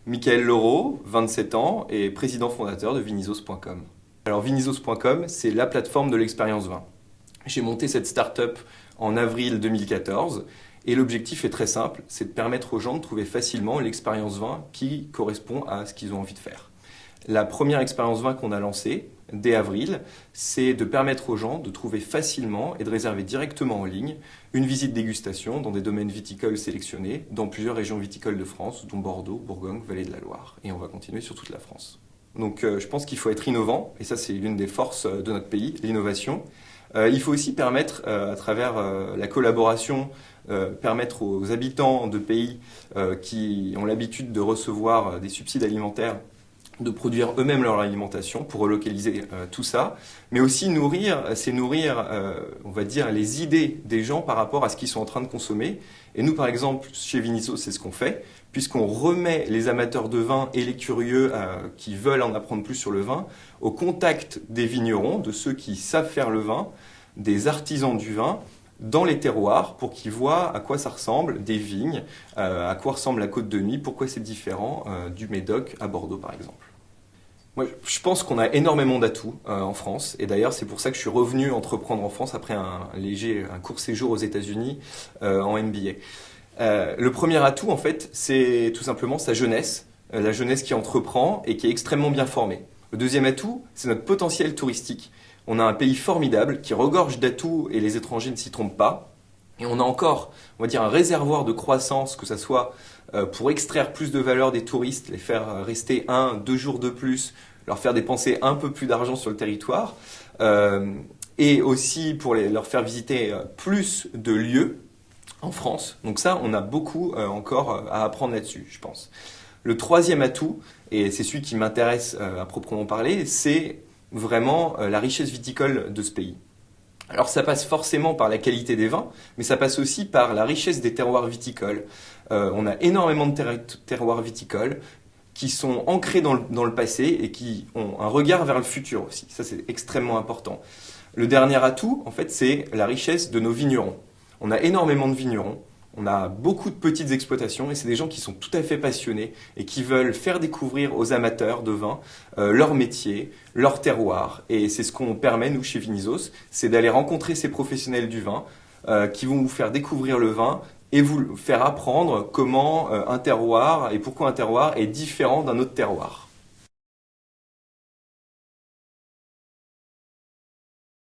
Michael Laureau, 27 ans, et président fondateur de Vinizos.com. Alors Vinizos.com, c'est la plateforme de l'expérience vin. J'ai monté cette start-up en avril 2014 et l'objectif est très simple, c'est de permettre aux gens de trouver facilement l'expérience vin qui correspond à ce qu'ils ont envie de faire. La première expérience vin qu'on a lancée dès avril, c'est de permettre aux gens de trouver facilement et de réserver directement en ligne une visite dégustation dans des domaines viticoles sélectionnés dans plusieurs régions viticoles de France, dont Bordeaux, Bourgogne, Vallée de la Loire. Et on va continuer sur toute la France. Donc je pense qu'il faut être innovant, et ça c'est l'une des forces de notre pays, l'innovation. Il faut aussi permettre, à travers la collaboration, permettre aux habitants de pays qui ont l'habitude de recevoir des subsides alimentaires de produire eux-mêmes leur alimentation pour relocaliser tout ça, mais aussi nourrir, on va dire, les idées des gens par rapport à ce qu'ils sont en train de consommer. Et nous, par exemple, chez Vinizos, c'est ce qu'on fait, puisqu'on remet les amateurs de vin et les curieux qui veulent en apprendre plus sur le vin au contact des vignerons, de ceux qui savent faire le vin, des artisans du vin, dans les terroirs pour qu'ils voient à quoi ça ressemble, des vignes, à quoi ressemble la Côte de Nuits, pourquoi c'est différent du Médoc à Bordeaux par exemple. Moi, je pense qu'on a énormément d'atouts en France et d'ailleurs c'est pour ça que je suis revenu entreprendre en France après un court séjour aux États-Unis en MBA. Le premier atout en fait c'est tout simplement sa jeunesse, la jeunesse qui entreprend et qui est extrêmement bien formée. Le deuxième atout c'est notre potentiel touristique. On a un pays formidable qui regorge d'atouts et les étrangers ne s'y trompent pas. Et on a encore, on va dire, un réservoir de croissance, que ce soit pour extraire plus de valeur des touristes, les faire rester 1-2 jours de plus, leur faire dépenser un peu plus d'argent sur le territoire, et aussi pour leur faire visiter plus de lieux en France. Donc ça, on a beaucoup encore à apprendre là-dessus, je pense. Le troisième atout, et c'est celui qui m'intéresse à proprement parler, c'est vraiment la richesse viticole de ce pays. Alors ça passe forcément par la qualité des vins, mais ça passe aussi par la richesse des terroirs viticoles. On a énormément de terroirs viticoles qui sont ancrés dans le passé et qui ont un regard vers le futur aussi. Ça c'est extrêmement important. Le dernier atout, en fait, c'est la richesse de nos vignerons. On a énormément de vignerons. On a beaucoup de petites exploitations et c'est des gens qui sont tout à fait passionnés et qui veulent faire découvrir aux amateurs de vin leur métier, leur terroir. Et c'est ce qu'on permet, nous, chez Vinizos, c'est d'aller rencontrer ces professionnels du vin qui vont vous faire découvrir le vin et vous faire apprendre comment un terroir et pourquoi un terroir est différent d'un autre terroir.